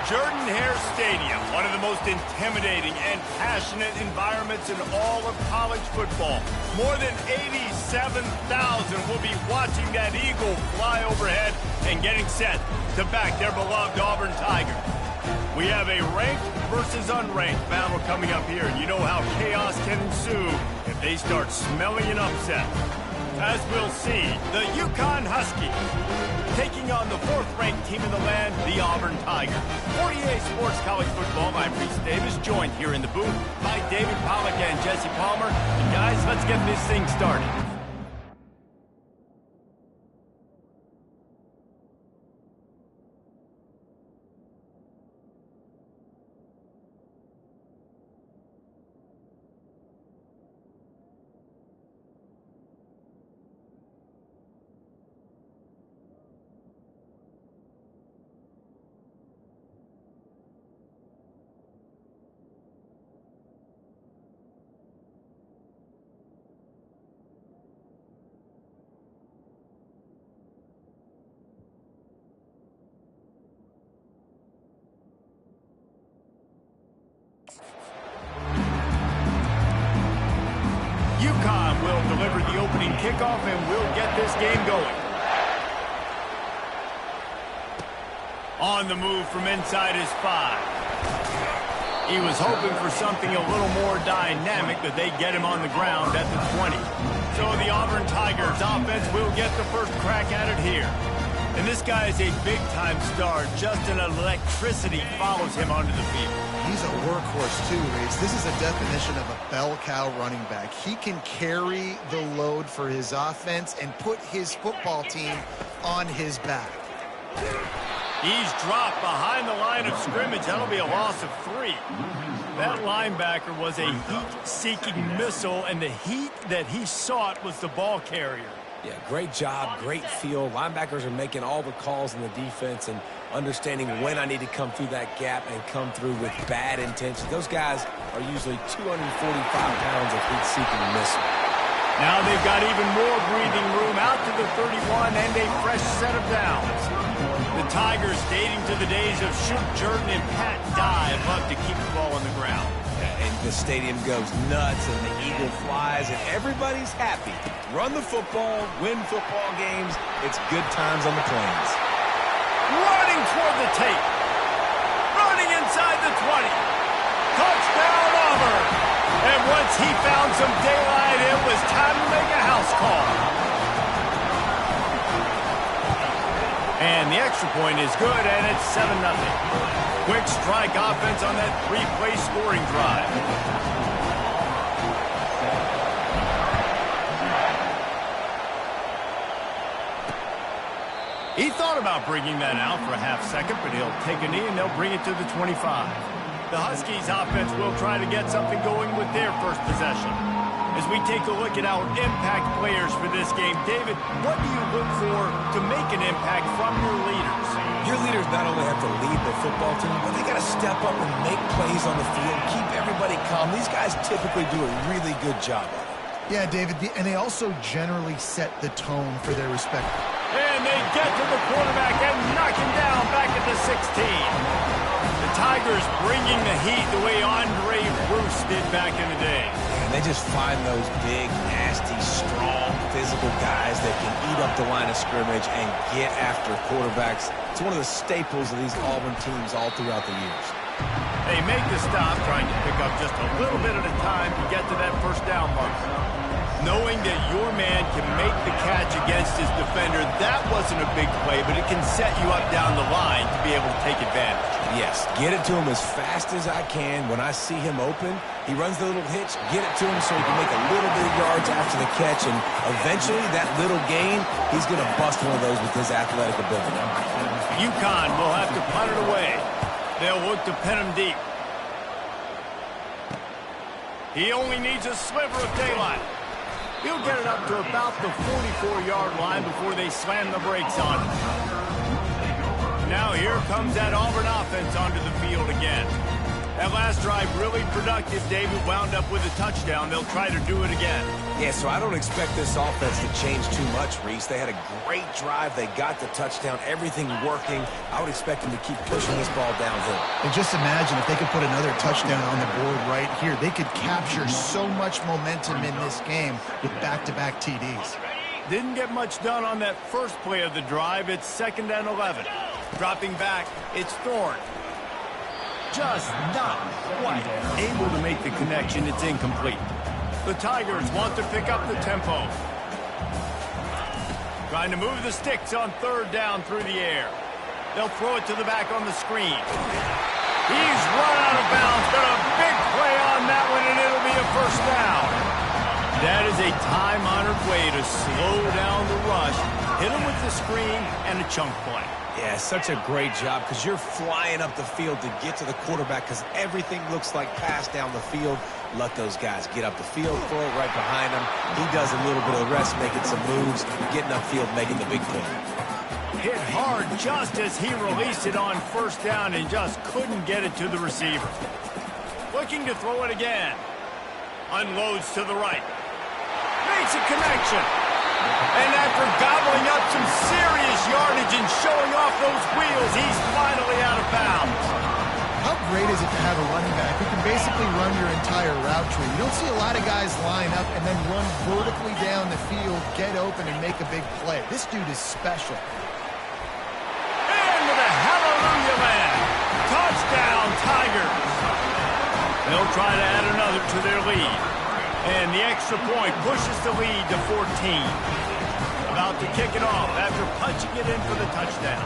Jordan-Hare Stadium, one of the most intimidating and passionate environments in all of college football. More than 87,000 will be watching that eagle fly overhead and getting set to back their beloved Auburn Tigers. We have a ranked versus unranked battle coming up here, and you know how chaos can ensue if they start smelling an upset. As we'll see, the UCONN Huskies taking on the fourth-ranked team in the land, the Auburn Tigers. 48 Sports College Football, I'm Reese Davis, joined here in the booth by David Pollack and Jesse Palmer. And guys, let's get this thing started. UConn will deliver the opening kickoff, and we'll get this game going. On the move from inside his 5. He was hoping for something a little more dynamic, but they get him on the ground at the 20. So the Auburn Tigers offense will get the first crack at it here. And this guy is a big-time star. Just an electricity follows him onto the field. He's a workhorse too, Reese. This is a definition of a bell cow running back. He can carry the load for his offense and put his football team on his back. He's dropped behind the line of scrimmage. That'll be a loss of 3. That linebacker was a heat-seeking missile, and the heat that he sought was the ball carrier. Yeah, great job, great feel. Linebackers are making all the calls in the defense and understanding when I need to come through that gap and come through with bad intentions. Those guys are usually 245 pounds of heat-seeking missile. Now they've got even more breathing room out to the 31 and a fresh set of downs. The Tigers, dating to the days of Shoot Jordan and Pat Dye, love to keep the ball on the ground. And the stadium goes nuts and the eagle flies and everybody's happy. Run the football, win football games. It's good times on the plains. Running toward the tape. Running inside the 20. Touchdown Auburn. And once he found some daylight, it was time to make a house call. And the extra point is good, and it's 7-0. Quick strike offense on that 3-play scoring drive. He thought about bringing that out for a half second, but he'll take a knee and they'll bring it to the 25. The Huskies offense will try to get something going with their first possession. As we take a look at our impact players for this game, David, what do you look for to make an impact from your leaders? Your leaders not only have to lead the football team, but they got to step up and make plays on the field, keep everybody calm. These guys typically do a really good job of it. Yeah, David, and they also generally set the tone for their respect. And they get to the quarterback and knock him down back at the 16. The Tigers bringing the heat the way Andre Bruce did back in the day. And they just find those big, nasty, strong, physical guys that can eat up the line of scrimmage and get after quarterbacks. It's one of the staples of these Auburn teams all throughout the years. They make the stop, trying to pick up just a little bit at a time to get to that first down marker. Knowing that your man can make the catch against his defender, that wasn't a big play, but it can set you up down the line to be able to take advantage. Yes, get it to him as fast as I can. When I see him open, he runs the little hitch, get it to him so he can make a little bit of yards after the catch, and eventually that little gain, he's going to bust one of those with his athletic ability. UConn will have to punt it away. They'll look to pin him deep. He only needs a sliver of daylight. He'll get it up to about the 44-yard line before they slam the brakes on it. Now here comes that Auburn offense onto the field again. That last drive really productive. David wound up with a touchdown. They'll try to do it again. Yeah, so I don't expect this offense to change too much, Reese. They had a great drive. They got the touchdown. Everything working. I would expect them to keep pushing this ball downhill. And just imagine if they could put another touchdown on the board right here. They could capture so much momentum in this game with back-to-back TDs. Didn't get much done on that first play of the drive. It's 2nd and 11. Dropping back, it's Thorne. Just not quite able to make the connection. It's incomplete. The Tigers want to pick up the tempo. Trying to move the sticks on 3rd down through the air. They'll throw it to the back on the screen. He's run out of bounds, but a big play on that one, and it'll be a 1st down. That is a time-honored way to slow down the rush, hit him with the screen, and a chunk play. Yeah, such a great job because you're flying up the field to get to the quarterback because everything looks like pass down the field. Let those guys get up the field, throw it right behind him. He does a little bit of the rest, making some moves, getting upfield, making the big play. Hit hard just as he released it on 1st down and just couldn't get it to the receiver. Looking to throw it again. Unloads to the right. Makes a connection. And after gobbling up some serious yardage and showing off those wheels, he's finally out of bounds. How great is it to have a running back who can basically run your entire route tree? You don't see a lot of guys line up and then run vertically down the field, get open, and make a big play. This dude is special. And with a hallelujah land. Touchdown, Tigers. They'll try to add another to their lead. And the extra point pushes the lead to 14. About to kick it off after punching it in for the touchdown.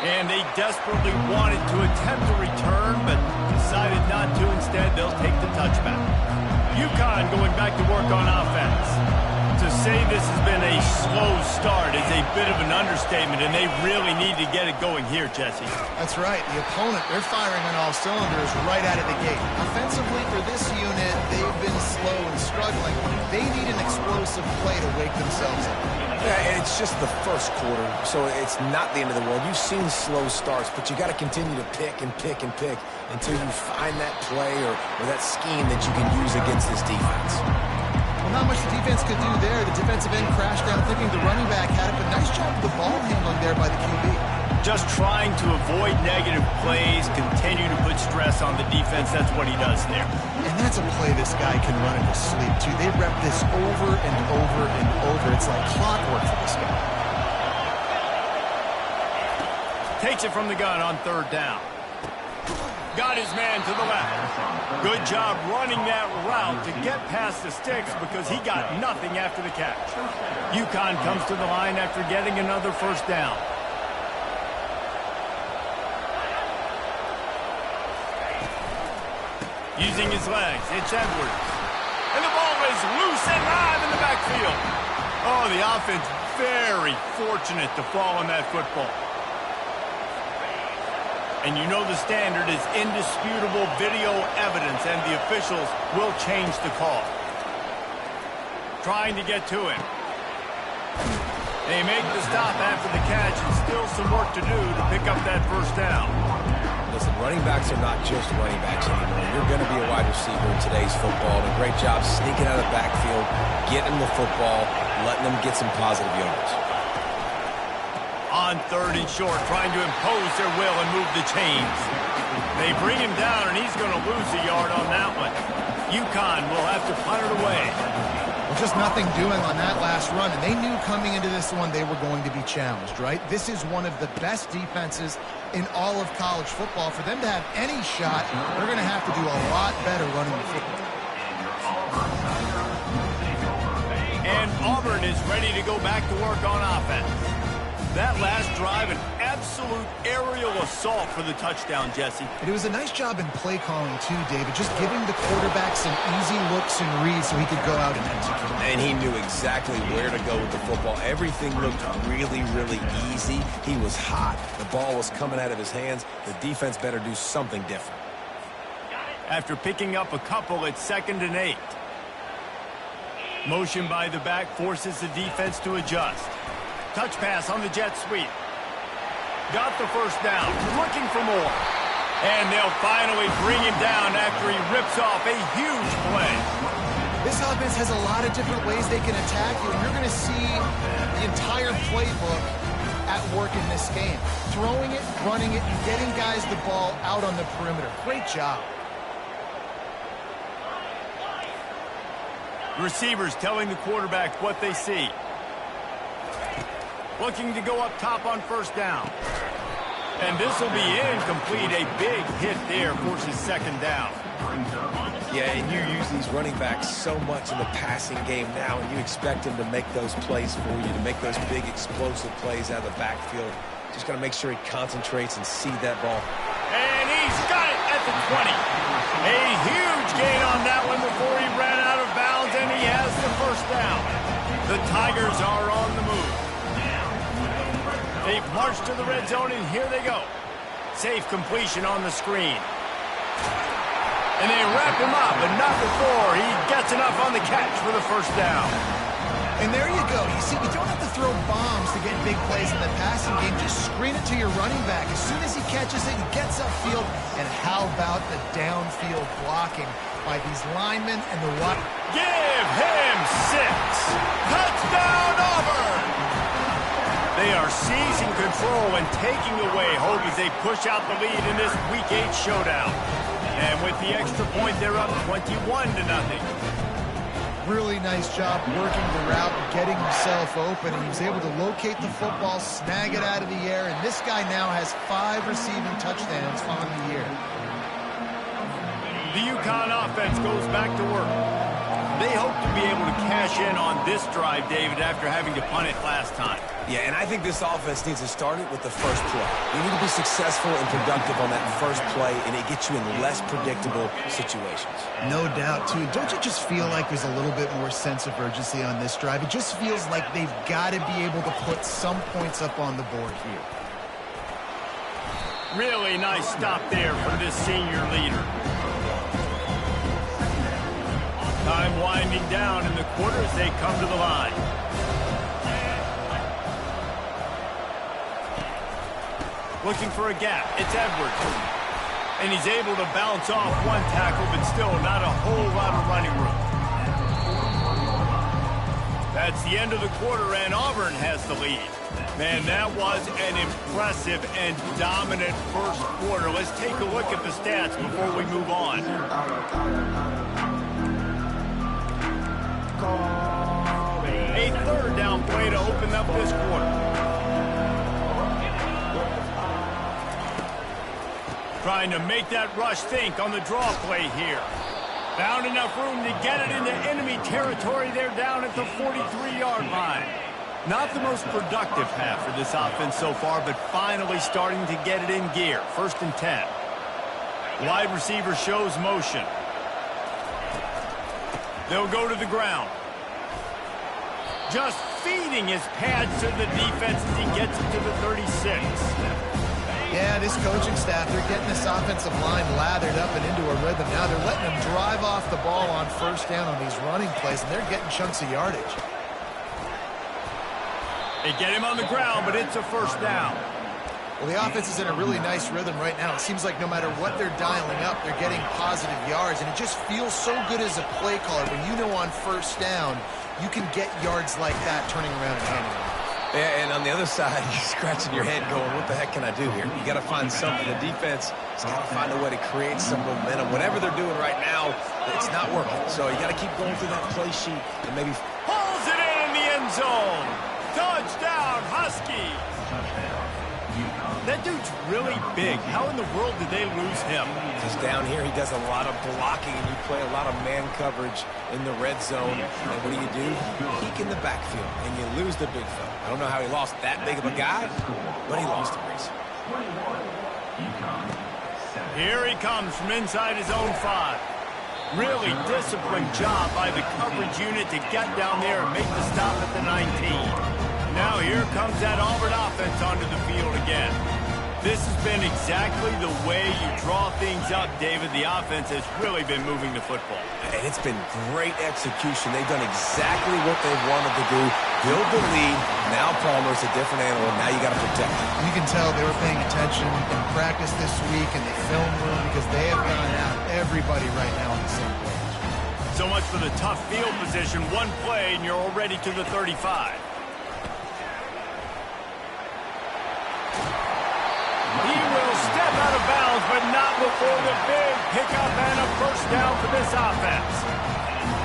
And they desperately wanted to attempt a return, but decided not to. Instead, they'll take the touchback. UConn going back to work on offense. To say this has been a slow start is a bit of an understatement, and they really need to get it going here, Jesse. That's right. The opponent, they're firing on all cylinders right out of the gate. Offensively, for this unit, they've been slow and struggling. They need an explosive play to wake themselves up. Yeah, and it's just the first quarter, so it's not the end of the world. You've seen slow starts, but you got to continue to pick and pick and pick until you find that play or that scheme that you can use against this defense. Well, not much the defense could do there. The defensive end crashed down thinking the running back had it, but nice job with the ball handling there by the QB. Just trying to avoid negative plays, continue to put stress on the defense. That's what he does there. And that's a play this guy can run in his sleep, too. They rep this over and over and over. It's like clockwork for this guy. Takes it from the gun on 3rd down. Got his man to the left. Good job running that route to get past the sticks because he got nothing after the catch. UConn comes to the line after getting another 1st down. Using his legs, it's Edwards. And the ball is loose and live in the backfield. Oh, the offense very fortunate to fall on that football. And you know the standard is indisputable video evidence, and the officials will change the call. Trying to get to him. They make the stop after the catch, and still some work to do to pick up that 1st down. Listen, running backs are not just running backs anymore. You're going to be a wide receiver in today's football. And a great job sneaking out of the backfield, getting the football, letting them get some positive yards. On 3rd and short, trying to impose their will and move the chains. They bring him down, and he's going to lose a yard on that one. UConn will have to punt it away. Well, just nothing doing on that last run, and they knew coming into this one they were going to be challenged, right? This is one of the best defenses in all of college football. For them to have any shot, they're going to have to do a lot better running the football. And Auburn is ready to go back to work on offense. That last drive, an absolute aerial assault for the touchdown, Jesse. And it was a nice job in play calling, too, David, just giving the quarterback some easy looks and reads so he could go out and execute. And he knew exactly where to go with the football. Everything looked really, really easy. He was hot. The ball was coming out of his hands. The defense better do something different. After picking up a couple, it's 2nd and 8. Motion by the back forces the defense to adjust. Touch pass on the jet sweep. Got the first down. Looking for more. And they'll finally bring him down after he rips off a huge play. This offense has a lot of different ways they can attack you, and you're going to see the entire playbook at work in this game. Throwing it, running it, and getting guys the ball out on the perimeter. Great job. The receivers telling the quarterback what they see. Looking to go up top on first down. And this will be incomplete. A big hit there forces second down. Yeah, and you use these running backs so much in the passing game now, and you expect them to make those plays for you, to make those big explosive plays out of the backfield. Just got to make sure he concentrates and see that ball. And he's got it at the 20. A huge gain on that one before he ran out of bounds, and he has the first down. The Tigers are on the move. They've marched to the red zone, and here they go. Safe completion on the screen. And they wrap him up, but not before he gets enough on the catch for the first down. And there you go. You see, you don't have to throw bombs to get big plays in the passing game. Just screen it to your running back. As soon as he catches it, he gets upfield. And how about the downfield blocking by these linemen and the wide? Give him 6. Touchdown, Auburn! They are seizing control and taking away hope as they push out the lead in this Week 8 showdown. And with the extra point, they're up 21-0. Really nice job working the route and getting himself open. He was able to locate the football, snag it out of the air, and this guy now has 5 receiving touchdowns on the year. The UConn offense goes back to work. They hope to be able to cash in on this drive, David, after having to punt it last time. Yeah, and I think this offense needs to start it with the first play. You need to be successful and productive on that first play, and it gets you in less predictable situations. No doubt, too. Don't you just feel like there's a little bit more sense of urgency on this drive? It just feels like they've got to be able to put some points up on the board here. Really nice stop there from this senior leader. Time winding down in the quarter as they come to the line. Looking for a gap. It's Edwards. And he's able to bounce off one tackle, but still not a whole lot of running room. That's the end of the quarter, and Auburn has the lead. Man, that was an impressive and dominant first quarter. Let's take a look at the stats before we move on. A third down play to open up this quarter. Trying to make that rush think on the draw play here. Found enough room to get it into enemy territory. They're down at the 43-yard line. Not the most productive half for this offense so far, but finally starting to get it in gear. 1st and 10. Wide receiver shows motion. They'll go to the ground. Just feeding his pads to the defense as he gets it to the 36. Yeah, this coaching staff, they're getting this offensive line lathered up and into a rhythm. Now they're letting them drive off the ball on first down on these running plays, and they're getting chunks of yardage. They get him on the ground, but it's a first down. Well, the offense is in a really nice rhythm right now. It seems like no matter what they're dialing up, they're getting positive yards, and it just feels so good as a play caller when you know on first down you can get yards like that turning around and handing it. Yeah, and on the other side, you're scratching your head going, what the heck can I do here? You got to find something. The defense has got to find a way to create some momentum. Whatever they're doing right now, it's not working. So you got to keep going through that play sheet and maybe pulls it in the end zone. Touchdown, Husky. That dude's really big. How in the world did they lose him? He's down here. He does a lot of blocking, and you play a lot of man coverage in the red zone. And what do? You peek in the backfield, and you lose the big fella. I don't know how he lost that big of a guy, but he lost the race. Here he comes from inside his own 5. Really disciplined job by the coverage unit to get down there and make the stop at the 19. Now here comes that Auburn offense onto the field again. This has been exactly the way you draw things up, David. The offense has really been moving the football. And it's been great execution. They've done exactly what they've wanted to do. Build the lead. Now Palmer's a different animal. Now you got to protect him. You can tell they were paying attention in practice this week in the film room because they have gone out everybody right now on the same page. So much for the tough field position. One play and you're already to the 35. He will step out of bounds, but not before the big pickup and a first down for this offense.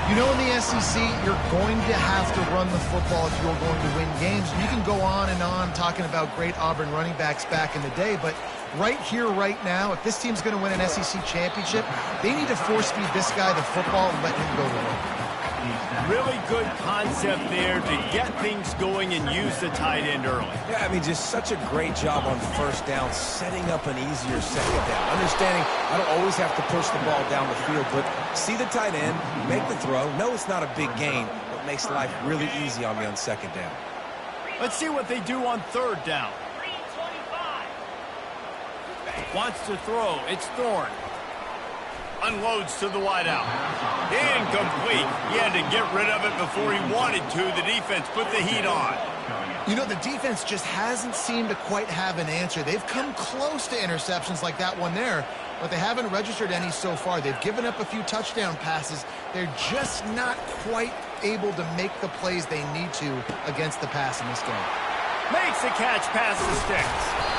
You know, in the SEC, you're going to have to run the football if you're going to win games. You can go on and on talking about great Auburn running backs back in the day, but right here, right now, if this team's going to win an SEC championship, they need to force-feed this guy the football and let him go to work. Really good concept there to get things going and use the tight end early. Yeah, I mean, just such a great job on first down, setting up an easier second down. Understanding I don't always have to push the ball down the field, but see the tight end, make the throw. No, it's not a big gain, but makes life really easy on me on second down. Let's see what they do on third down. Wants to throw. It's Thorne. Unloads to the wideout. Incomplete. He had to get rid of it before he wanted to. The defense put the heat on. You know, the defense just hasn't seemed to quite have an answer. They've come close to interceptions like that one there, but they haven't registered any so far. They've given up a few touchdown passes. They're just not quite able to make the plays they need to against the pass in this game. Makes the catch past the sticks.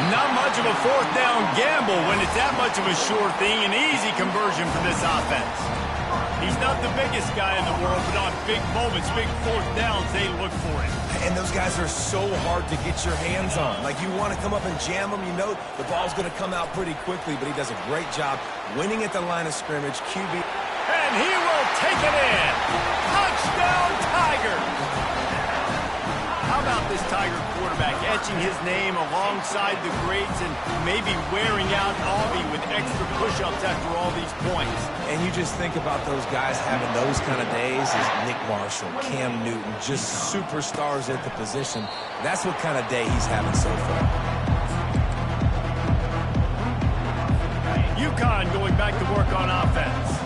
Not much of a fourth down gamble when it's that much of a sure thing. An easy conversion for this offense. He's not the biggest guy in the world, but on big moments, big fourth downs, they look for him. And those guys are so hard to get your hands on. Like, you want to come up and jam them, you know the ball's going to come out pretty quickly, but he does a great job winning at the line of scrimmage. QB. And he will take it in. Touchdown, Tiger. How about this Tiger quarterback etching his name alongside the greats and maybe wearing out Auburn with extra push-ups after all these points? And you just think about those guys having those kind of days as Nick Marshall, Cam Newton, just superstars at the position. That's what kind of day he's having so far. UCONN going back to work on offense.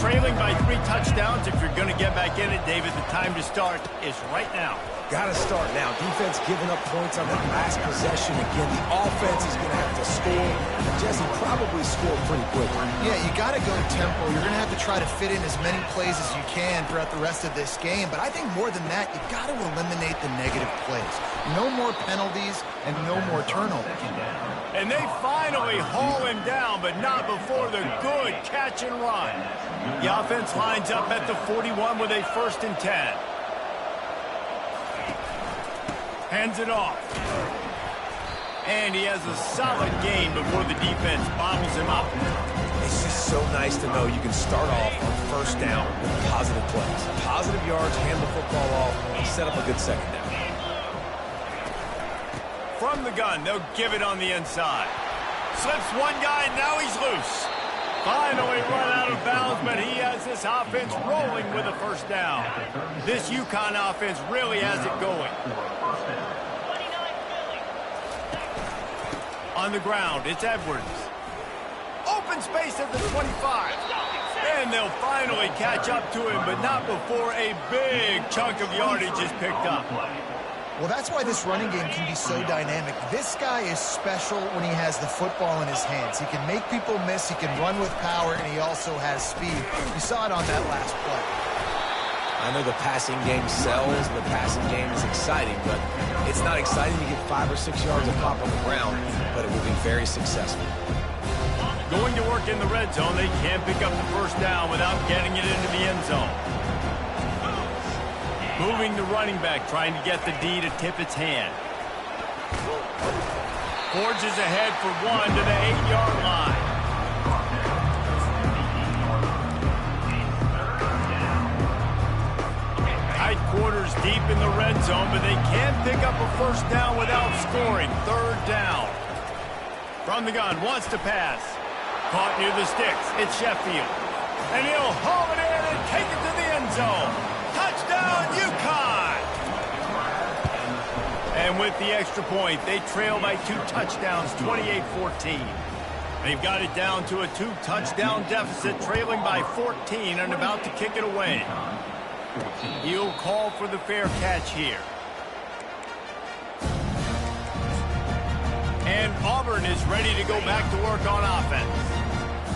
Trailing by 3 touchdowns. If you're going to get back in it, David, the time to start is right now. Got to start now. Defense giving up points on that last possession. Again, the offense is going to have to score. Jesse probably scored pretty quickly. Yeah, you got to go tempo. You're going to have to try to fit in as many plays as you can throughout the rest of this game. But I think more than that, you got to eliminate the negative plays. No more penalties and no more turnovers. And they finally haul him down, but not before the good catch and run. The offense lines up at the 41 with a 1st and 10. Hands it off. And he has a solid gain before the defense bottles him up. It's just so nice to know you can start off on first down with positive plays. Positive yards, hand the football off, and set up a good second down. From the gun, they'll give it on the inside. Slips one guy, and now he's loose. Finally run out of bounds, but he has this offense rolling with a 1st down. This UConn offense really has it going. On the ground, it's Edwards. Open space at the 25. And they'll finally catch up to him, but not before a big chunk of yardage is picked up. Well, that's why this running game can be so dynamic. This guy is special when he has the football in his hands. He can make people miss, he can run with power, and he also has speed. You saw it on that last play. I know the passing game sells, and the passing game is exciting, but it's not exciting to get 5 or 6 yards of pop on the ground, but it will be very successful. Going to work in the red zone, they can't pick up the 1st down without getting it into the end zone. Moving the running back, trying to get the D to tip its hand. Forges ahead for 1 to the 8-yard line. Tight quarters deep in the red zone, but they can't pick up a 1st down without scoring. 3rd down. From the gun, wants to pass. Caught near the sticks. It's Sheffield. And he'll haul it in and take it to the end zone. Touchdown, UConn! And with the extra point. They trail by 2 touchdowns, 28-14. They've got it down to a 2-touchdown deficit, trailing by 14 and about to kick it away. He'll call for the fair catch here. And Auburn is ready to go back to work on offense.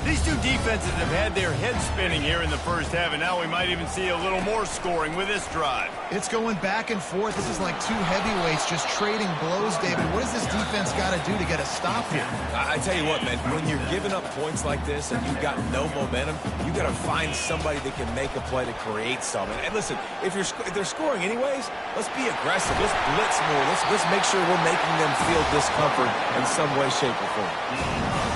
These two defenses have had their heads spinning here in the first half, and now we might even see a little more scoring with this drive. It's going back and forth. This is like two heavyweights just trading blows, David. What does this defense got to do to get a stop here? I tell you what, man, when you're giving up points like this and you've got no momentum, you got to find somebody that can make a play to create something. And listen, if they're scoring anyways, let's be aggressive. Let's blitz more. Let's make sure we're making them feel discomfort in some way, shape, or form.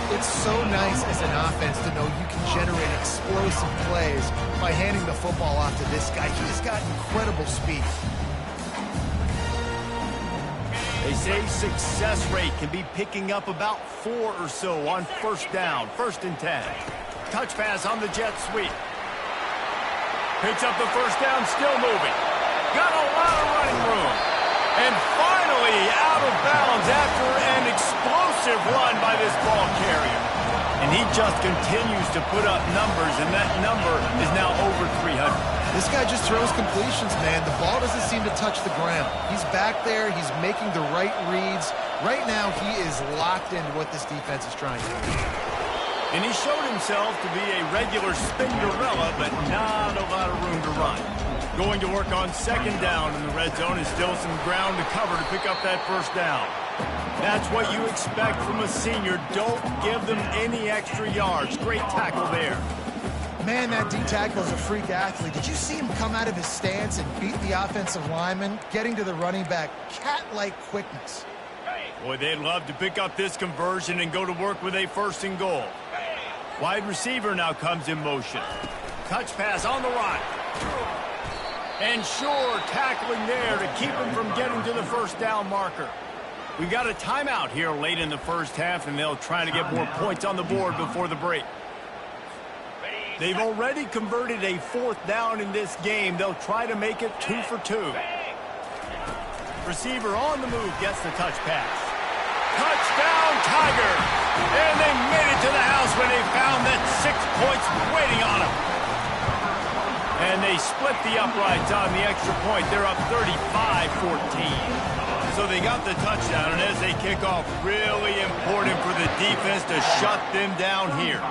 It's so nice as an offense to know you can generate explosive plays by handing the football off to this guy. He's got incredible speed. They say success rate can be picking up about 4 or so on first down, 1st and 10. Touch pass on the jet sweep. Picks up the first down, still moving. Got a lot of running room. And finally out of bounds after an explosive run by this ball carrier. And he just continues to put up numbers, and that number is now over 300. This guy just throws completions, man. The ball doesn't seem to touch the ground. He's back there. He's making the right reads. Right now, he is locked into what this defense is trying to do. And he showed himself to be a regular Spinderella, but not a lot of room to run. Going to work on 2nd down in the red zone is still some ground to cover to pick up that 1st down. That's what you expect from a senior. Don't give them any extra yards. Great tackle there. Man, that D-tackle is a freak athlete. Did you see him come out of his stance and beat the offensive lineman, getting to the running back? Cat-like quickness. Boy, they'd love to pick up this conversion and go to work with a 1st and goal. Wide receiver now comes in motion. Touch pass on the run. And sure, tackling there to keep him from getting to the 1st down marker. We've got a timeout here late in the first half, and they'll try to get more points on the board before the break. They've already converted a 4th down in this game. They'll try to make it 2 for 2. Receiver on the move gets the touch pass. Touchdown, Tiger! And they made it to the house when they found that 6 points waiting on them. And they split the uprights on the extra point. They're up 35-14. So they got the touchdown, and as they kick off, really important for the defense to shut them down here.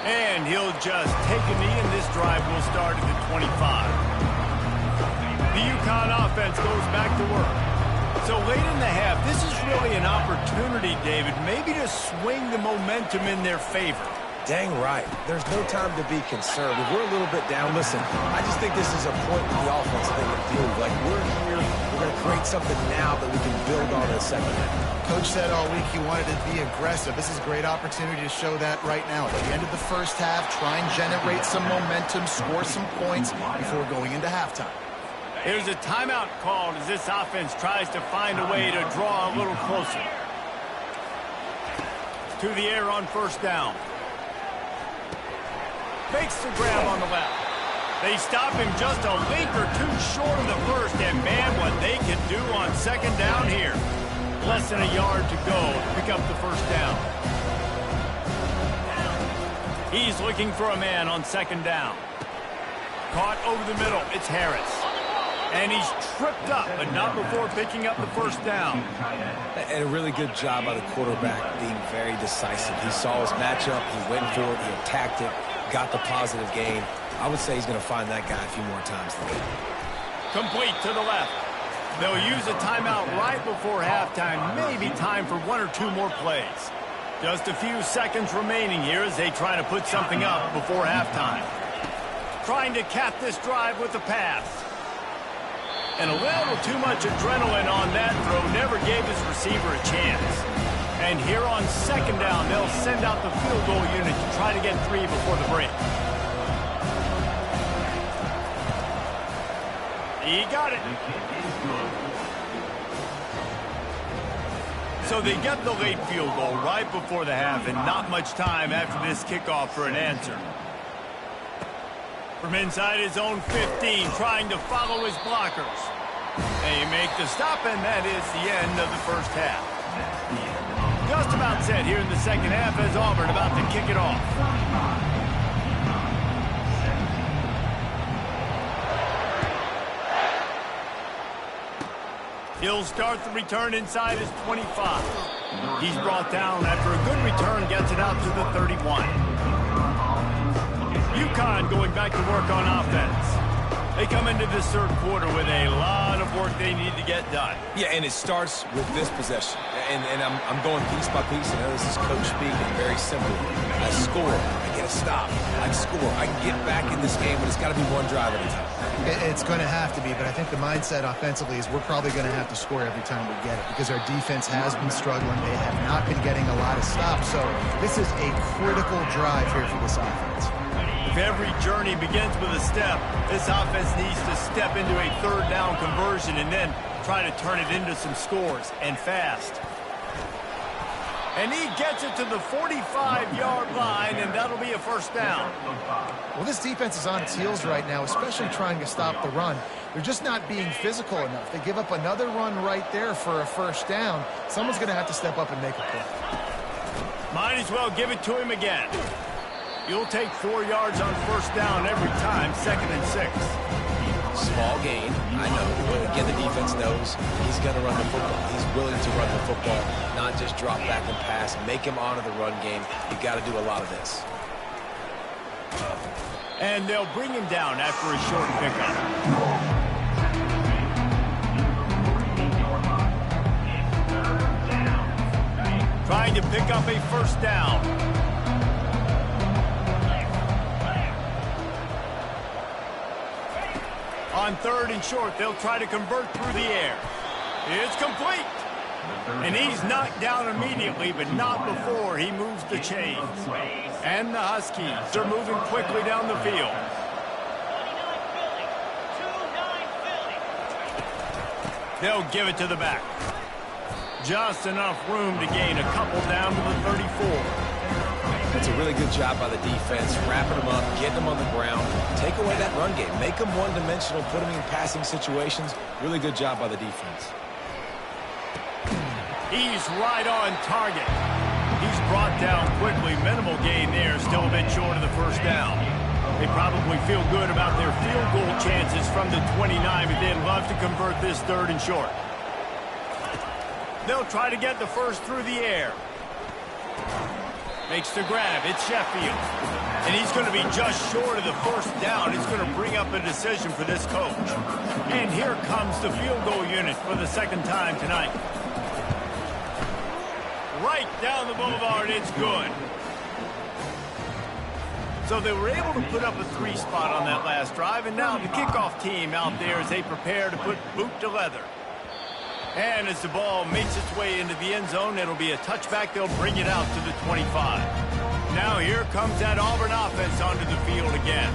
And he'll just take a knee, and this drive will start at the 25. The UConn offense goes back to work. So late in the half, this is really an opportunity, David, maybe to swing the momentum in their favor. Dang right. There's no time to be concerned. If we're a little bit down, listen, I just think this is a point with the offense they improve. Like, we're here, we're going to create something now that we can build on in the 2nd half. Coach said all week he wanted to be aggressive. This is a great opportunity to show that right now. At the end of the first half, try and generate some momentum, score some points before going into halftime. There's a timeout called as this offense tries to find a way to draw a little closer. To the air on 1st down. Makes the grab on the left. They stop him just a length or 2 short of the 1st, and man, what they can do on 2nd down here. Less than a yard to go to pick up the 1st down. He's looking for a man on 2nd down. Caught over the middle. It's Harris. And he's tripped up, but not before picking up the 1st down. And a really good job by the quarterback being very decisive. He saw his matchup. He went for it. He attacked it. Got the positive gain. I would say he's going to find that guy a few more times than that. Complete to the left. They'll use a timeout right before halftime. Maybe time for 1 or 2 more plays. Just a few seconds remaining here as they try to put something up before halftime. Trying to cap this drive with a pass. And a little too much adrenaline on that throw. Never gave his receiver a chance. And here on 2nd down, they'll send out the field goal unit to try to get 3 before the break. He got it. So they get the late field goal right before the half, and not much time after this kickoff for an answer. From inside his own 15, trying to follow his blockers. They make the stop, and that is the end of the first half. Just about set here in the second half as Auburn about to kick it off. He'll start the return inside his 25. He's brought down after a good return, gets it out to the 31. UCONN going back to work on offense. They come into this third quarter with a lot of work they need to get done. Yeah, and it starts with this possession. And I'm going piece by piece. I know this is coach speak and very simple. I score. I get a stop. I score. I can get back in this game, but it's got to be one drive at a time. It's going to have to be, but I think the mindset offensively is we're probably going to have to score every time we get it because our defense has been struggling. They have not been getting a lot of stops. So this is a critical drive here for this offense. If every journey begins with a step, this offense needs to step into a third down conversion and then try to turn it into some scores, and fast. And he gets it to the 45-yard line, and that'll be a first down. Well, this defense is on its heels right now, especially trying to stop the run. They're just not being physical enough. They give up another run right there for a first down. Someone's going to have to step up and make a play. Might as well give it to him again. You'll take 4 yards on first down every time, 2nd and 6. Small gain, I know. But again, the defense knows he's going to run the football. He's willing to run the football, not just drop back and pass. Make him honor the run game. You got to do a lot of this. And they'll bring him down after a short pickup. Trying to pick up a first down. On 3rd and short, they'll try to convert through the air. It's complete. And he's knocked down immediately, but not before he moves the chains. And the Huskies are moving quickly down the field. They'll give it to the back. Just enough room to gain a couple down to the 34. That's a really good job by the defense, wrapping them up, getting them on the ground. Take away that run game. Make them one-dimensional, put them in passing situations. Really good job by the defense. He's right on target. He's brought down quickly. Minimal gain there, still a bit short of the first down. They probably feel good about their field goal chances from the 29, but they'd love to convert this 3rd and short. They'll try to get the first through the air. Makes the grab. It's Sheffield. And he's going to be just short of the first down. It's going to bring up a decision for this coach. And here comes the field goal unit for the 2nd time tonight. Right down the boulevard. It's good. So they were able to put up a 3 spot on that last drive. And now the kickoff team out there as they prepare to put boot to leather. And as the ball makes its way into the end zone, it'll be a touchback. They'll bring it out to the 25. Now here comes that Auburn offense onto the field again.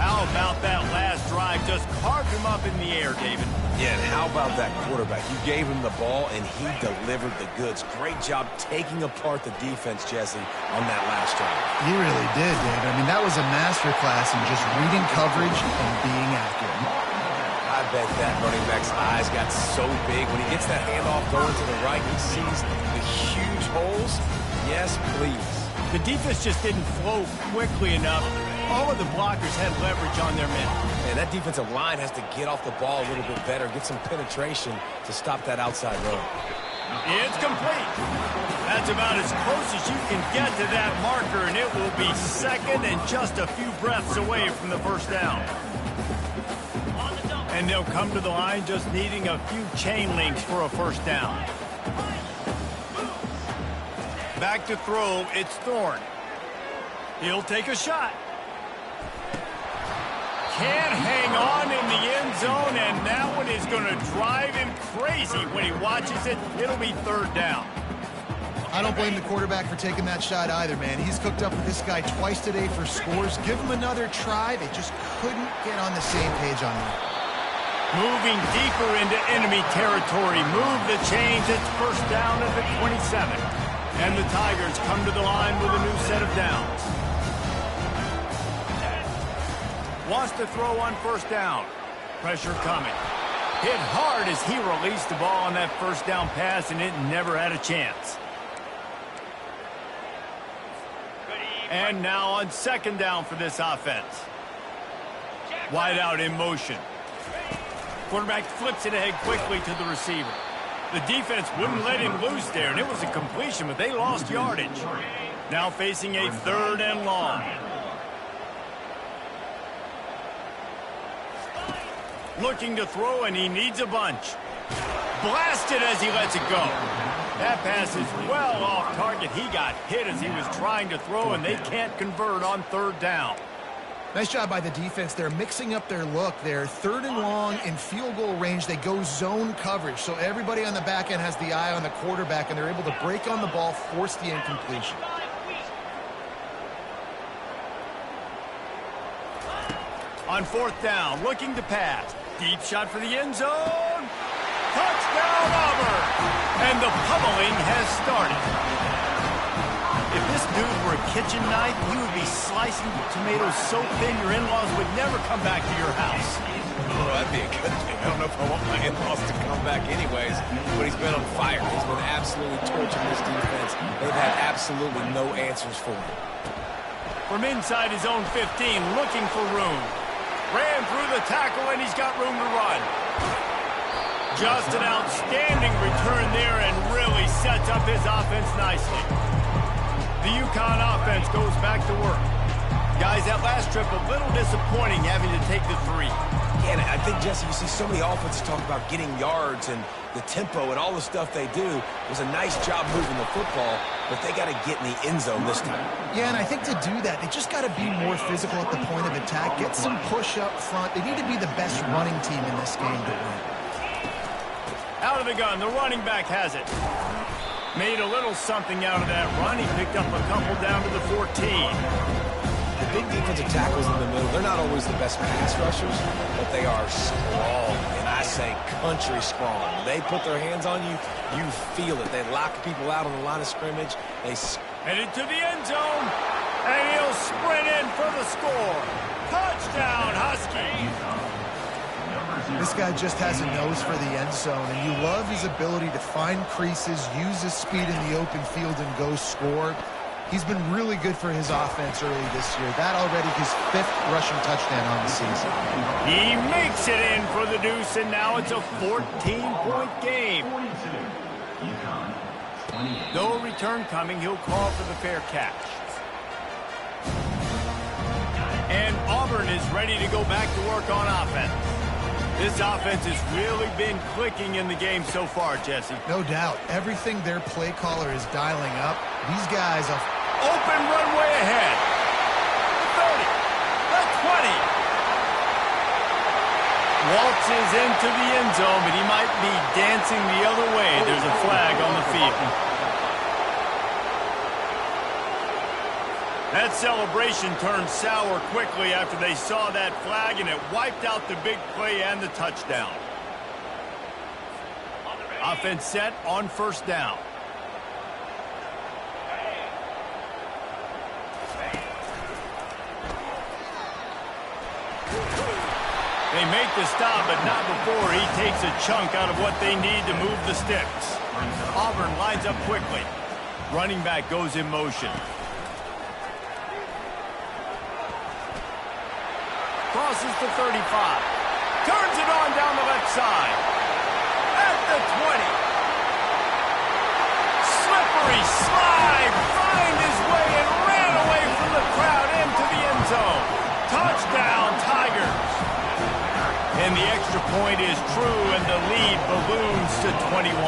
How about that last drive? Just carved him up in the air, David. Yeah, and how about that quarterback? You gave him the ball, and he delivered the goods. Great job taking apart the defense, Jesse, on that last drive. He really did, David. I mean, that was a masterclass in just reading coverage and being accurate. I bet that running back's eyes got so big. When he gets that handoff going to the right, he sees the huge holes. Yes, please. The defense just didn't flow quickly enough. All of the blockers had leverage on their men. And that defensive line has to get off the ball a little bit better, get some penetration to stop that outside run. It's complete. That's about as close as you can get to that marker, and it will be 2nd and just a few breaths away from the first down. And they'll come to the line just needing a few chain links for a first down. Back to throw, it's Thorne. He'll take a shot. Can't hang on in the end zone, and that one is going to drive him crazy when he watches it. It'll be 3rd down. I don't blame the quarterback for taking that shot either, man. He's cooked up with this guy twice today for scores. Give him another try. They just couldn't get on the same page on that. Moving deeper into enemy territory. Move the chains. It's first down at the 27. And the Tigers come to the line with a new set of downs. Wants to throw on first down. Pressure coming. Hit hard as he released the ball on that first down pass, and it never had a chance. And now on second down for this offense. Wide out in motion. Quarterback flips it ahead quickly to the receiver. The defense wouldn't let him loose there, and it was a completion, but they lost yardage. Now facing a 3rd and long. Looking to throw, and he needs a bunch. Blasted as he lets it go. That pass is well off target. He got hit as he was trying to throw, and they can't convert on 3rd down. Nice job by the defense. They're mixing up their look there. 3rd and long in field goal range. They go zone coverage. So everybody on the back end has the eye on the quarterback, and they're able to break on the ball, force the incompletion. On 4th down, looking to pass. Deep shot for the end zone. Touchdown, Auburn! And the pummeling has started. If this dude were a kitchen knife, he would be slicing tomatoes so thin your in-laws would never come back to your house. Oh, that'd be a good thing. I don't know if I want my in-laws to come back anyways, but he's been on fire. He's been absolutely torching this defense. They've had absolutely no answers for him. From inside his own 15, looking for room. Ran through the tackle, and he's got room to run. Just an outstanding return there and really sets up his offense nicely. The UConn offense goes back to work. Guys, that last trip a little disappointing having to take the 3. Yeah, and I think, Jesse, you see so many offenses talk about getting yards and the tempo and all the stuff they do. It was a nice job moving the football, but they got to get in the end zone this time. Yeah, and I think to do that, they just got to be more physical at the point of attack, get some push up front. They need to be the best running team in this game to win. Out of the gun, the running back has it. Made a little something out of that run. He picked up a couple down to the 14. The big defensive tackles in the middle, they're not always the best pass rushers, but they are strong, and I say country strong. They put their hands on you, you feel it. They lock people out on the line of scrimmage. Headed to the end zone, and he'll sprint in for the score. Touchdown, Huskies! This guy just has a nose for the end zone, and you love his ability to find creases, use his speed in the open field, and go score. He's been really good for his offense early this year. That already his 5th rushing touchdown on the season. He makes it in for the deuce, and now it's a 14-point game. No return coming. He'll call for the fair catch. And Auburn is ready to go back to work on offense. This offense has really been clicking in the game so far, Jesse. No doubt. Everything their play caller is dialing up. These guys are... Open runway ahead. The 30. The 20. Waltzes into the end zone, but he might be dancing the other way. There's a flag on the field. That celebration turned sour quickly after they saw that flag, and it wiped out the big play and the touchdown. Offense set on 1st down. They make the stop, but not before he takes a chunk out of what they need to move the sticks. Auburn lines up quickly. Running back goes in motion. Crosses the 35. Turns it on down the left side. At the 20. Slippery slide. Find his way and ran away from the crowd into the end zone. Touchdown, Tigers. And the extra point is true, and the lead balloons to 21.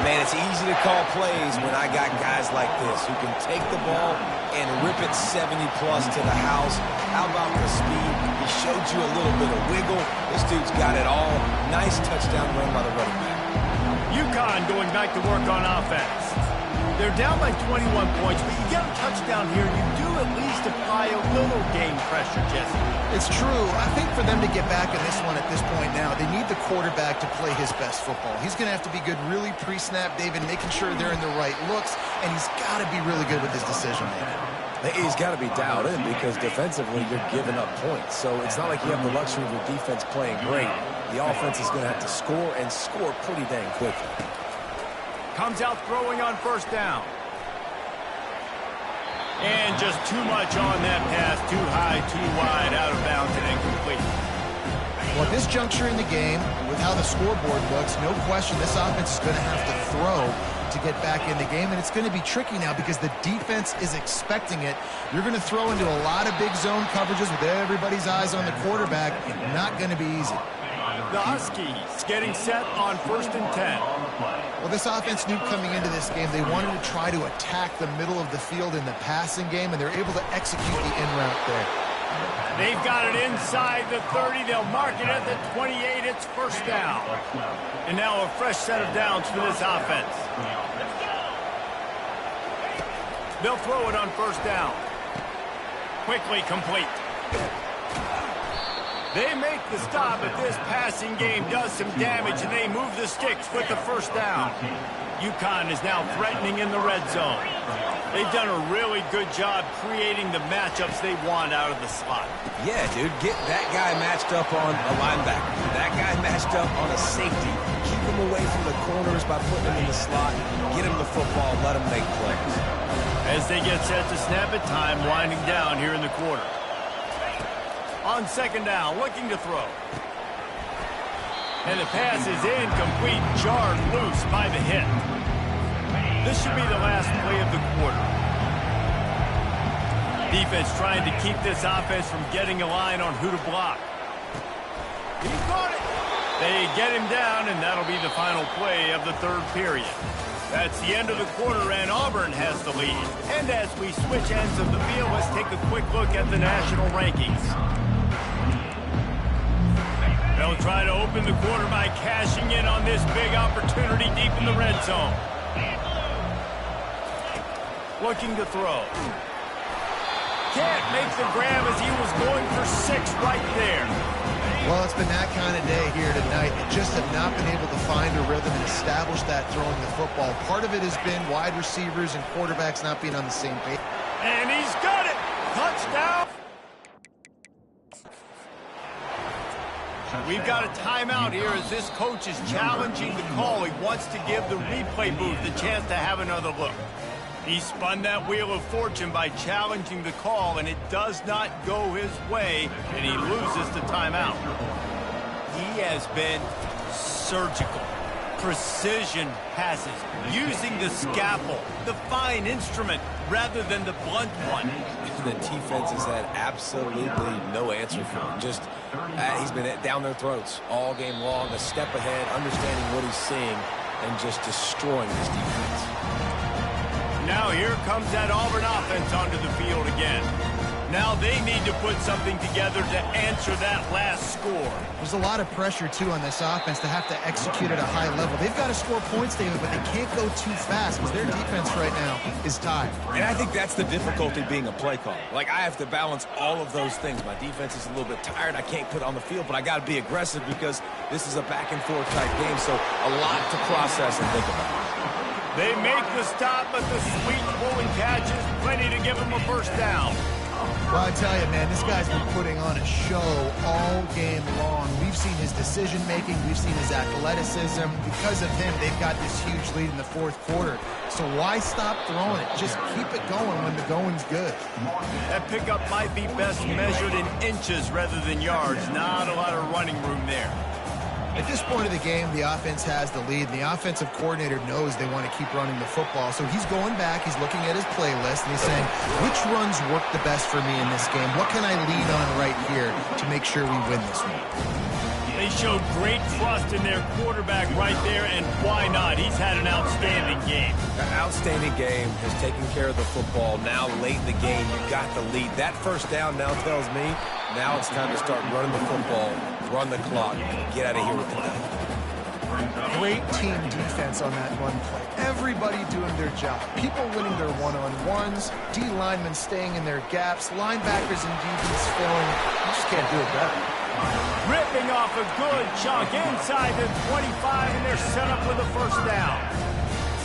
Man, it's easy to call plays when I got guys like this who can take the ball and rip it 70-plus to the house. How about the speed? He showed you a little bit of wiggle. This dude's got it all. Nice touchdown run by the running back. UConn going back to work on offense. They're down by 21 points, but you get a touchdown here, you do at least apply a little game pressure, Jesse. It's true. I think for them to get back in this one at this point now, they need the quarterback to play his best football. He's going to have to be good really pre-snap, David, making sure they're in the right looks, and he's got to be really good with his decision making. He's got to be dialed in because defensively you're giving up points. So it's not like you have the luxury of your defense playing great. The offense is going to have to score and score pretty dang quickly. Comes out throwing on first down. And just too much on that pass. Too high, too wide, out of bounds and incomplete. Well, at this juncture in the game, with how the scoreboard looks, no question this offense is going to have to throw to get back in the game, and it's going to be tricky now because the defense is expecting it. You're going to throw into a lot of big zone coverages with everybody's eyes on the quarterback. Not going to be easy. The Huskies getting set on 1st and 10. Well, this offense knew coming into this game they wanted to try to attack the middle of the field in the passing game, and they're able to execute the in route there. They've got it inside the 30. They'll mark it at the 28. It's first down. And now a fresh set of downs for this offense. They'll throw it on first down. Quickly complete. They make the stop, but this passing game does some damage, and they move the sticks with the first down. UCONN is now threatening in the red zone. They've done a really good job creating the matchups they want out of the slot. Yeah, dude, get that guy matched up on a linebacker. That guy matched up on a safety. Keep him away from the corners by putting him in the slot. Get him the football, let him make plays. As they get set to snap it, time winding down here in the quarter. On second down, looking to throw. And the pass is incomplete, jarred loose by the hit. This should be the last play of the quarter. Defense trying to keep this offense from getting a line on who to block. He's got it. They get him down, and that'll be the final play of the third period. That's the end of the quarter, and Auburn has the lead. And as we switch ends of the field, let's take a quick look at the national rankings. They'll try to open the quarter by cashing in on this big opportunity deep in the red zone. Looking to throw. Can't make the grab as he was going for 6 right there. Well, it's been that kind of day here tonight. They just have not been able to find a rhythm and establish that throwing the football. Part of it has been wide receivers and quarterbacks not being on the same page. And he's got it. Touchdown. We've got a timeout here as this coach is challenging the call. He wants to give the replay booth the chance to have another look. He spun that wheel of fortune by challenging the call, and it does not go his way, and he loses the timeout. He has been surgical. Precision passes, using the scalpel, the fine instrument, rather than the blunt one. The defense has had absolutely no answer for him. Just, he's been down their throats all game long, a step ahead, understanding what he's seeing, and just destroying this defense. Now here comes that Auburn offense onto the field again. Now they need to put something together to answer that last score. There's a lot of pressure, too, on this offense to have to execute at a high level. They've got to score points, David, but they can't go too fast because their defense right now is tied. And I think that's the difficulty being a play caller. Like, I have to balance all of those things. My defense is a little bit tired. I can't put it on the field, but I got to be aggressive because this is a back-and-forth type game, so a lot to process and think about. They make the stop, but the sweet pulling catch is plenty to give them a first down. Well, I tell you, man, this guy's been putting on a show all game long. We've seen his decision-making. We've seen his athleticism. Because of him, they've got this huge lead in the fourth quarter. So why stop throwing it? Just keep it going when the going's good. That pickup might be best measured in inches rather than yards. Not a lot of running room there. At this point of the game, the offense has the lead, and the offensive coordinator knows they want to keep running the football. So he's going back, he's looking at his playlist, and he's saying, which runs work the best for me in this game? What can I lean on right here to make sure we win this one? They showed great trust in their quarterback right there, and why not? He's had an outstanding game. An outstanding game, has taken care of the football. Now late in the game, you got the lead. That first down now tells me now it's time to start running the football, run the clock, get out of here with the lead. Great team defense on that run play. Everybody doing their job. People winning their one-on-ones, D linemen staying in their gaps, linebackers and DBs filling. You just can't do it better. Ripping off a good chunk inside the 25, and they're set up with a first down.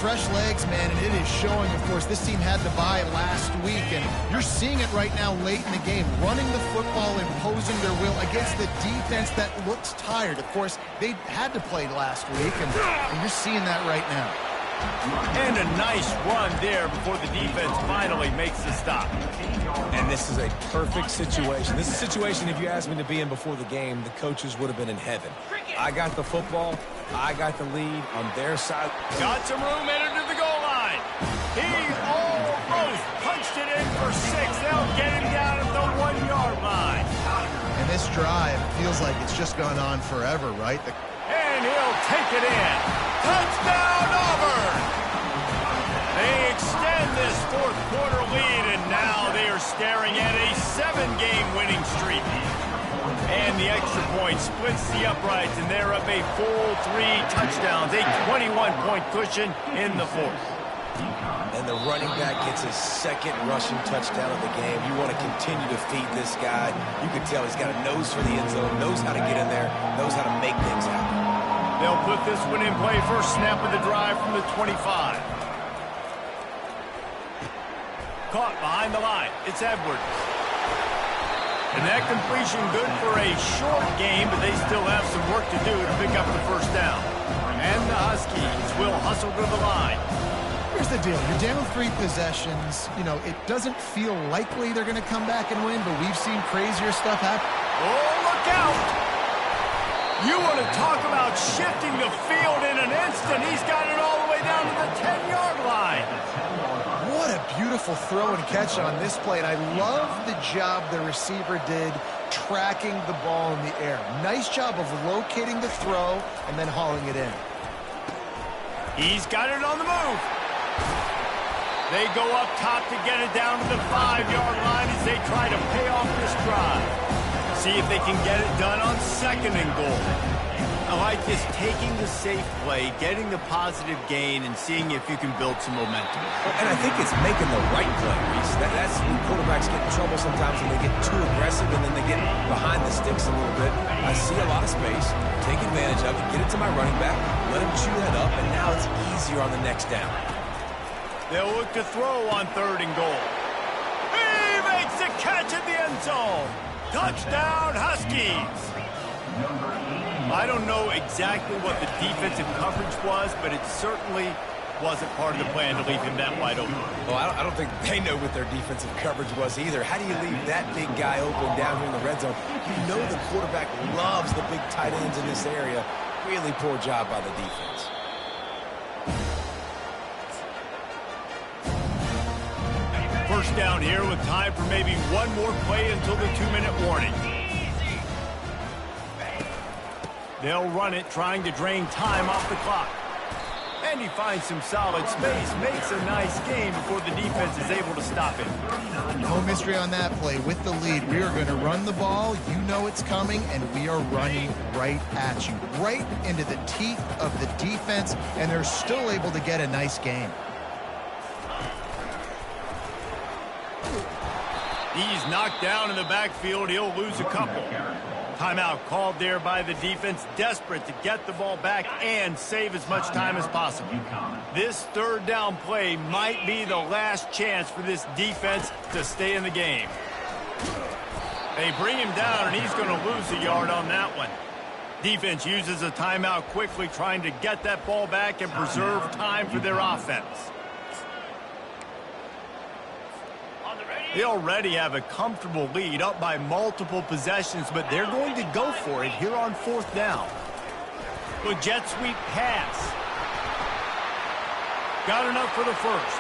fresh legs, man, and it is showing. Of course, this team had the bye last week, and you're seeing it right now late in the game, running the football, imposing their will against the defense that looks tired. Of course, they had to play last week, and you're seeing that right now. And a nice run there before the defense finally makes the stop. And this is a perfect situation. This is a situation, if you asked me to be in before the game, the coaches would have been in heaven. I got the football. I got the lead on their side. Got some room, entered to the goal line. He almost punched it in for 6. They'll get him down at the 1-yard line. And this drive feels like it's just gone on forever, right? And he'll take it in. Touchdown, Auburn! They extend this fourth-quarter lead, and now they are staring at a 7-game winning streak. And the extra point splits the uprights, and they're up a full 3 touchdowns, a 21-point cushion in the fourth. And the running back gets his second rushing touchdown of the game. You want to continue to feed this guy. You can tell he's got a nose for the end zone, knows how to get in there, knows how to make things happen. They'll put this one in play. First snap of the drive from the 25. Caught behind the line. It's Edwards. And that completion good for a short game, but they still have some work to do to pick up the first down. And the Huskies will hustle to the line. Here's the deal. You're down 3 possessions. You know, it doesn't feel likely they're going to come back and win, but we've seen crazier stuff happen. Oh, look out! You want to talk about shifting the field in an instant. He's got it all the way down to the 10-yard line. What a beautiful throw and catch on this play. And I love the job the receiver did tracking the ball in the air. Nice job of locating the throw and then hauling it in. He's got it on the move. They go up top to get it down to the 5-yard line as they try to pay off this drive. See if they can get it done on 2nd and goal. I like this, taking the safe play, getting the positive gain, and seeing if you can build some momentum. And I think it's making the right play, Reese. That's when quarterbacks get in trouble sometimes when they get too aggressive and then they get behind the sticks a little bit. I see a lot of space, take advantage of it, get it to my running back, let him chew that up, and now it's easier on the next down. They'll look to throw on 3rd and goal. He makes the catch in the end zone. Touchdown, Huskies! I don't know exactly what the defensive coverage was, but it certainly wasn't part of the plan to leave him that wide open. Well, I don't think they know what their defensive coverage was either. How do you leave that big guy open down here in the red zone? You know the quarterback loves the big tight ends in this area. Really poor job by the defense. First down here with time for maybe one more play until the 2-minute warning. They'll run it, trying to drain time off the clock. And he finds some solid space, makes a nice gain before the defense is able to stop him. No mystery on that play. With the lead, we are going to run the ball. You know it's coming, and we are running right at you, right into the teeth of the defense, and they're still able to get a nice gain. He's knocked down in the backfield. He'll lose a couple. Timeout called there by the defense, desperate to get the ball back and save as much time as possible. This 3rd down play might be the last chance for this defense to stay in the game. They bring him down, and he's going to lose a yard on that one. Defense uses a timeout quickly, trying to get that ball back and preserve time for their offense. They already have a comfortable lead, up by multiple possessions, but they're going to go for it here on 4th down. Good jet sweep pass. Got enough for the first.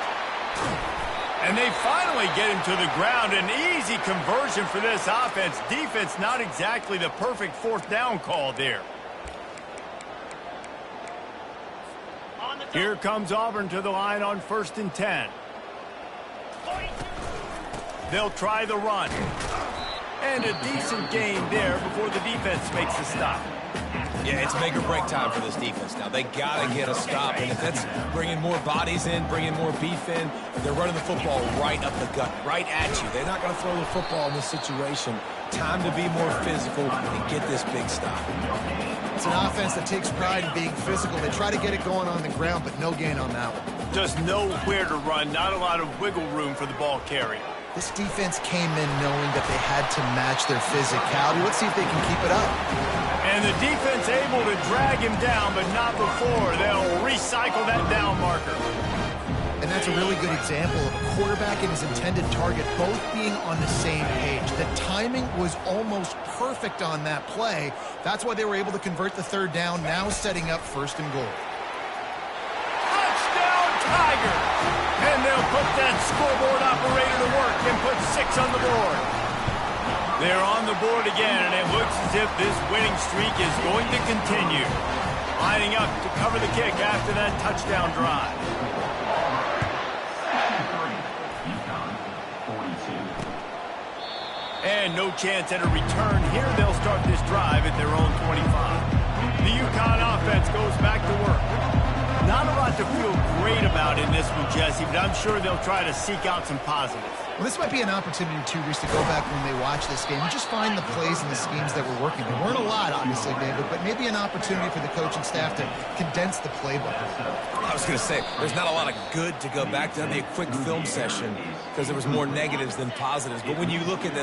And they finally get him to the ground. An easy conversion for this offense. Defense not exactly the perfect 4th down call there. Here comes Auburn to the line on 1st and 10. They'll try the run. And a decent gain there before the defense makes the stop. Yeah, it's make or break time for this defense now. They got to get a stop. And if that's bringing more bodies in, bringing more beef in, they're running the football right up the gut, right at you. They're not going to throw the football in this situation. Time to be more physical and get this big stop. It's an offense that takes pride in being physical. They try to get it going on the ground, but no gain on that one. Just nowhere to run, not a lot of wiggle room for the ball carrier. This defense came in knowing that they had to match their physicality. Let's see if they can keep it up. And the defense able to drag him down, but not before. They'll recycle that down marker. And that's a really good example of a quarterback and his intended target both being on the same page. The timing was almost perfect on that play. That's why they were able to convert the third down, now setting up 1st and goal. Touchdown, Tiger! And they'll put that scoreboard operator to work and put 6 on the board. They're on the board again, and it looks as if this winning streak is going to continue. Lining up to cover the kick after that touchdown drive. And no chance at a return here. They'll start this drive at their own 25. The UConn offense goes back to work. Not a lot to feel great about in this one, Jesse, but I'm sure they'll try to seek out some positives. Well, this might be an opportunity, too, Reese, to go back when they watch this game and just find the plays and the schemes that were working. There weren't a lot, obviously, David, but maybe an opportunity for the coaching staff to condense the playbook. I was going to say, there's not a lot of good to go back to. That'd be a quick film session because there was more negatives than positives. But when you look at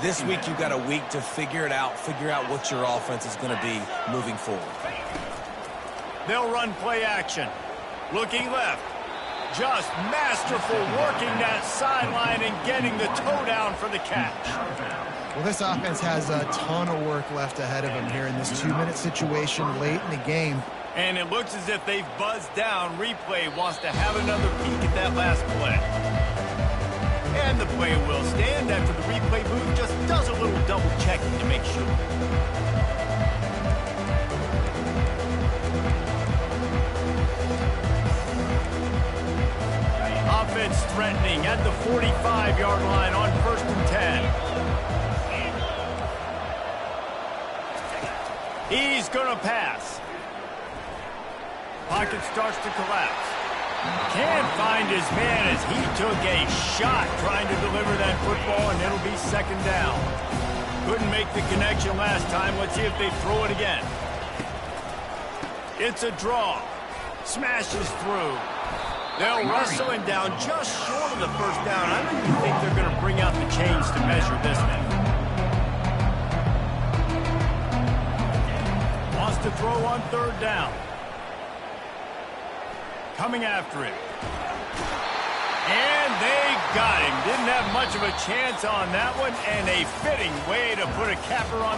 this week you've got a week to figure it out, figure out what your offense is going to be moving forward. They'll run play action. Looking left. Just masterful working that sideline and getting the toe down for the catch. Well, this offense has a ton of work left ahead of them here in this 2-minute situation late in the game. And it looks as if they've buzzed down. Replay wants to have another peek at that last play. And the play will stand after the replay booth just does a little double checking to make sure. Offense threatening at the 45-yard line on 1st and 10. He's going to pass. Pocket starts to collapse. Can't find his man as he took a shot trying to deliver that football, and it'll be 2nd down. Couldn't make the connection last time. Let's see if they throw it again. It's a draw. Smashes through. They'll wrestle him down just short of the 1st down. I don't even think they're going to bring out the chains to measure this one. Wants to throw on 3rd down. Coming after it. And they got him. Didn't have much of a chance on that one, and a fitting way to put a capper on